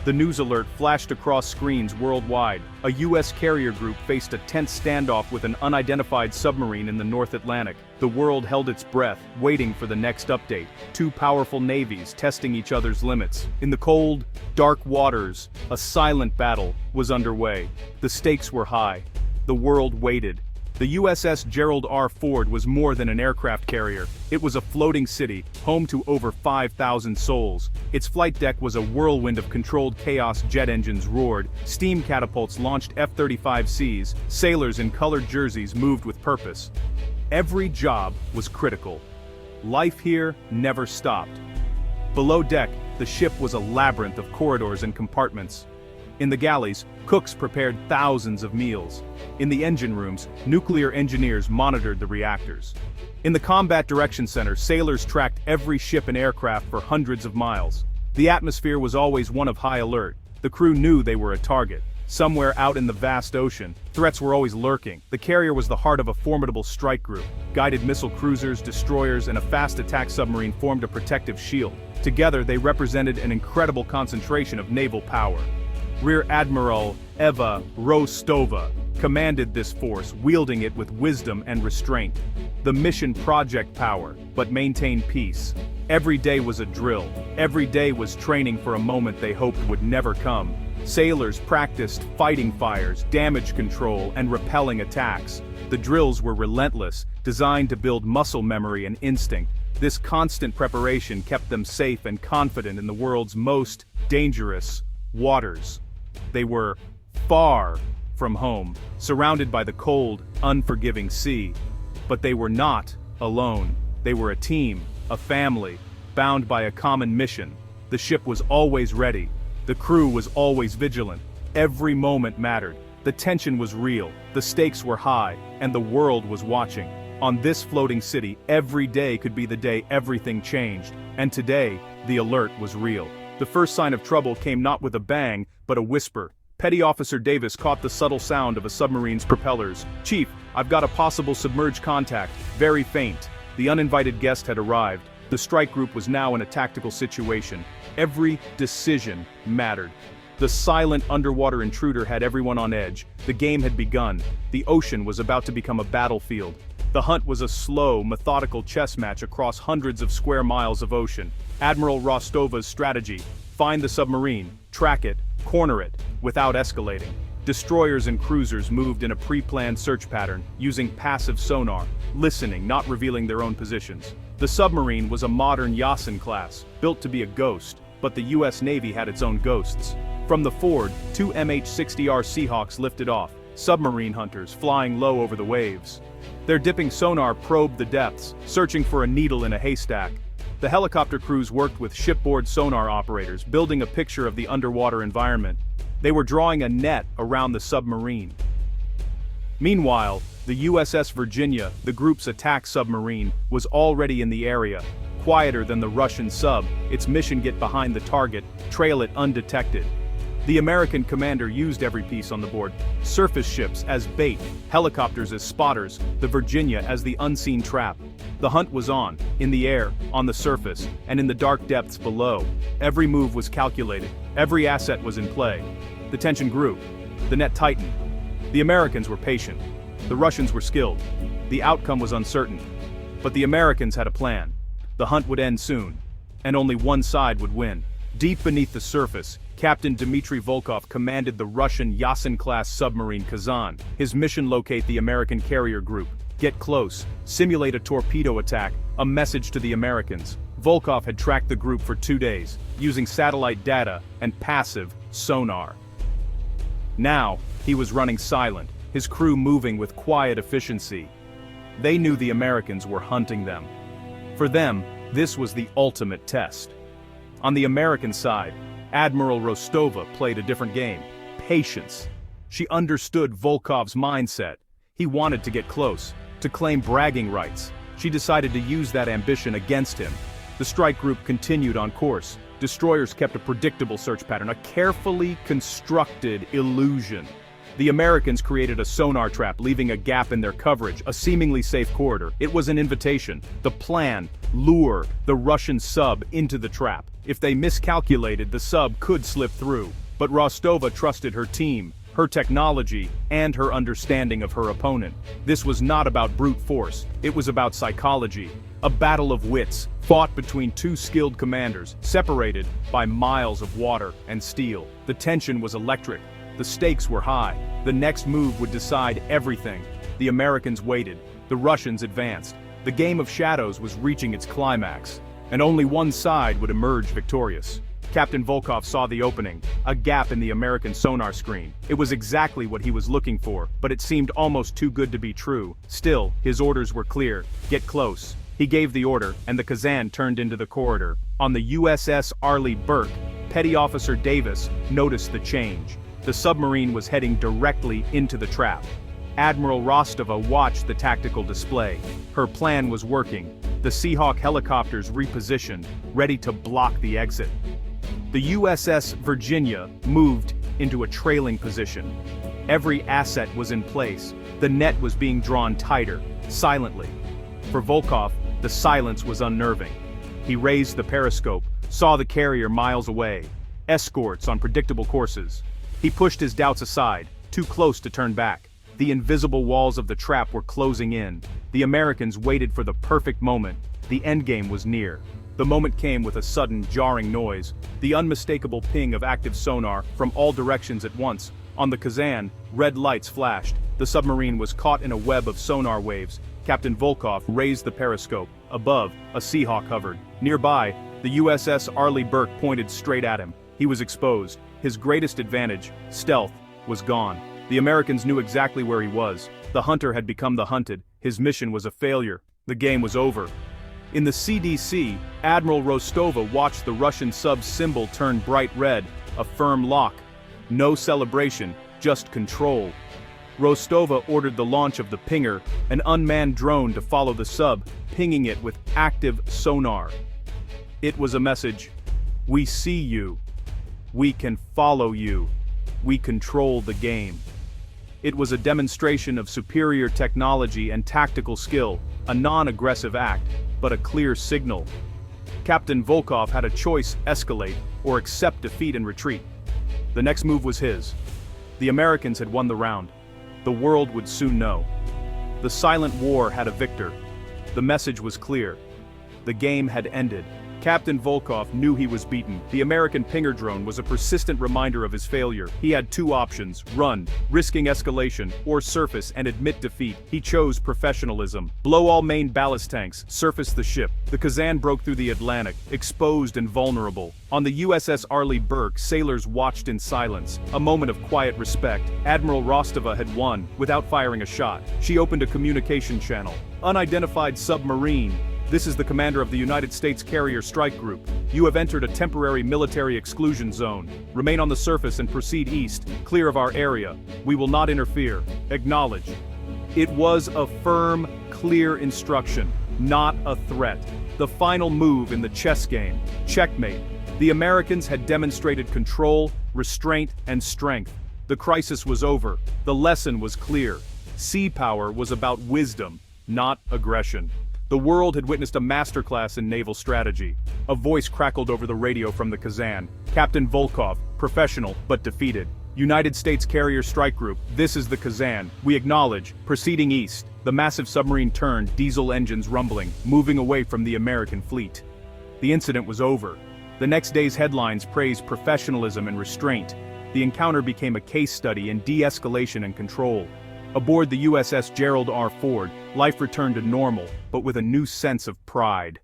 The news alert flashed across screens worldwide. A U.S. carrier group faced a tense standoff with an unidentified submarine in the North Atlantic. The world held its breath, waiting for the next update. Two powerful navies testing each other's limits. In the cold, dark waters, a silent battle was underway. The stakes were high. The world waited. The USS Gerald R. Ford was more than an aircraft carrier. It was a floating city, home to over 5,000 souls. Its flight deck was a whirlwind of controlled chaos. Jet engines roared, steam catapults launched F-35Cs, sailors in colored jerseys moved with purpose. Every job was critical. Life here never stopped. Below deck, the ship was a labyrinth of corridors and compartments. In the galleys, cooks prepared thousands of meals. In the engine rooms, nuclear engineers monitored the reactors. In the Combat Direction Center, sailors tracked every ship and aircraft for hundreds of miles. The atmosphere was always one of high alert. The crew knew they were a target. Somewhere out in the vast ocean, threats were always lurking. The carrier was the heart of a formidable strike group. Guided missile cruisers, destroyers, and a fast attack submarine formed a protective shield. Together, they represented an incredible concentration of naval power. Rear Admiral Eva Rostova commanded this force, wielding it with wisdom and restraint. The mission project power, but maintained peace. Every day was a drill. Every day was training for a moment they hoped would never come. Sailors practiced fighting fires, damage control, and repelling attacks. The drills were relentless, designed to build muscle memory and instinct. This constant preparation kept them safe and confident in the world's most dangerous waters. They were far from home, surrounded by the cold, unforgiving sea. But they were not alone. They were a team, a family, bound by a common mission. The ship was always ready. The crew was always vigilant. Every moment mattered. The tension was real, the stakes were high, and the world was watching. On this floating city, every day could be the day everything changed. And today, the alert was real. The first sign of trouble came not with a bang, but a whisper. Petty Officer Davis caught the subtle sound of a submarine's propellers. "Chief, I've got a possible submerged contact, very faint." The uninvited guest had arrived. The strike group was now in a tactical situation. Every decision mattered. The silent underwater intruder had everyone on edge. The game had begun. The ocean was about to become a battlefield. The hunt was a slow, methodical chess match across hundreds of square miles of ocean. Admiral Rostova's strategy: find the submarine, track it, corner it, without escalating. Destroyers and cruisers moved in a pre-planned search pattern, using passive sonar, listening, not revealing their own positions. The submarine was a modern Yasin class, built to be a ghost, but the US Navy had its own ghosts. From the Ford, two MH-60R Seahawks lifted off, submarine hunters flying low over the waves. Their dipping sonar probed the depths, searching for a needle in a haystack. The helicopter crews worked with shipboard sonar operators, building a picture of the underwater environment. They were drawing a net around the submarine. Meanwhile, the USS Virginia, the group's attack submarine, was already in the area. Quieter than the Russian sub, its mission: get behind the target, trail it undetected. The American commander used every piece on the board: surface ships as bait, helicopters as spotters, the Virginia as the unseen trap. The hunt was on, in the air, on the surface, and in the dark depths below. Every move was calculated, every asset was in play. The tension grew. The net tightened. The Americans were patient. The Russians were skilled. The outcome was uncertain. But the Americans had a plan. The hunt would end soon, and only one side would win. Deep beneath the surface, Captain Dmitry Volkov commanded the Russian Yasin-class submarine Kazan. His mission: locate the American carrier group, get close, simulate a torpedo attack, a message to the Americans. Volkov had tracked the group for 2 days, using satellite data and passive sonar. Now, he was running silent, his crew moving with quiet efficiency. They knew the Americans were hunting them. For them, this was the ultimate test. On the American side, Admiral Rostova played a different game: patience. She understood Volkov's mindset. He wanted to get close, to claim bragging rights. She decided to use that ambition against him. The strike group continued on course. Destroyers kept a predictable search pattern, a carefully constructed illusion. The Americans created a sonar trap, leaving a gap in their coverage, a seemingly safe corridor. It was an invitation. The plan: lure the Russian sub into the trap. If they miscalculated, the sub could slip through. But Rostova trusted her team, her technology, and her understanding of her opponent. This was not about brute force, it was about psychology. A battle of wits, fought between two skilled commanders, separated by miles of water and steel. The tension was electric. The stakes were high. The next move would decide everything. The Americans waited. The Russians advanced. The game of shadows was reaching its climax, and only one side would emerge victorious. Captain Volkov saw the opening, a gap in the American sonar screen. It was exactly what he was looking for, but it seemed almost too good to be true. Still, his orders were clear: get close. He gave the order, and the Kazan turned into the corridor. On the USS Arleigh Burke, Petty Officer Davis noticed the change. The submarine was heading directly into the trap. Admiral Rostova watched the tactical display. Her plan was working. The Seahawk helicopters repositioned, ready to block the exit. The USS Virginia moved into a trailing position. Every asset was in place. The net was being drawn tighter, silently. For Volkov, the silence was unnerving. He raised the periscope, saw the carrier miles away, escorts on predictable courses. He pushed his doubts aside, too close to turn back. The invisible walls of the trap were closing in. The Americans waited for the perfect moment. The endgame was near. The moment came with a sudden, jarring noise, the unmistakable ping of active sonar from all directions at once. On the Kazan, red lights flashed. The submarine was caught in a web of sonar waves. Captain Volkov raised the periscope. Above, a Seahawk hovered. Nearby, the USS Arleigh Burke pointed straight at him. He was exposed. His greatest advantage, stealth, was gone. The Americans knew exactly where he was. The hunter had become the hunted. His mission was a failure. The game was over. In the CDC, Admiral Rostova watched the Russian sub's symbol turn bright red, a firm lock. No celebration, just control. Rostova ordered the launch of the Pinger, an unmanned drone to follow the sub, pinging it with active sonar. It was a message: we see you. We can follow you. We control the game. It was a demonstration of superior technology and tactical skill, a non-aggressive act, but a clear signal. Captain Volkov had a choice: escalate or accept defeat and retreat. The next move was his. The Americans had won the round. The world would soon know. The silent war had a victor. The message was clear. The game had ended. Captain Volkov knew he was beaten. The American Pinger drone was a persistent reminder of his failure. He had two options: run, risking escalation, or surface and admit defeat. He chose professionalism. Blow all main ballast tanks, surface the ship. The Kazan broke through the Atlantic, exposed and vulnerable. On the USS Arleigh Burke, sailors watched in silence, a moment of quiet respect. Admiral Rostova had won, without firing a shot. She opened a communication channel. Unidentified submarine. This is the commander of the United States Carrier Strike Group. You have entered a temporary military exclusion zone. Remain on the surface and proceed east, clear of our area. We will not interfere. Acknowledge. It was a firm, clear instruction, not a threat. The final move in the chess game. Checkmate. The Americans had demonstrated control, restraint, and strength. The crisis was over. The lesson was clear. Sea power was about wisdom, not aggression. The world had witnessed a masterclass in naval strategy. A voice crackled over the radio from the Kazan. Captain Volkov, professional but defeated. United States Carrier Strike Group, this is the Kazan. We acknowledge. Proceeding east. The massive submarine turned, diesel engines rumbling, moving away from the American fleet. The incident was over. The next day's headlines praised professionalism and restraint. The encounter became a case study in de-escalation and control. Aboard the USS Gerald R. Ford, life returned to normal, but with a new sense of pride.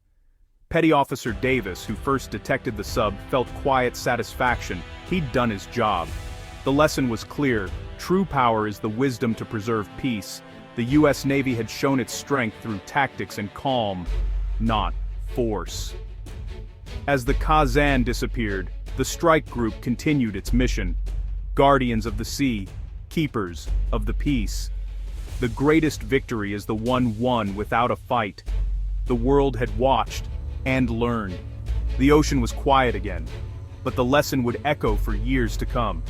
Petty Officer Davis, who first detected the sub, felt quiet satisfaction. He'd done his job. The lesson was clear: true power is the wisdom to preserve peace. The U.S. Navy had shown its strength through tactics and calm, not force. As the Kazan disappeared, the strike group continued its mission. Guardians of the sea, keepers of the peace. The greatest victory is the one won without a fight. The world had watched and learned. The ocean was quiet again, but the lesson would echo for years to come.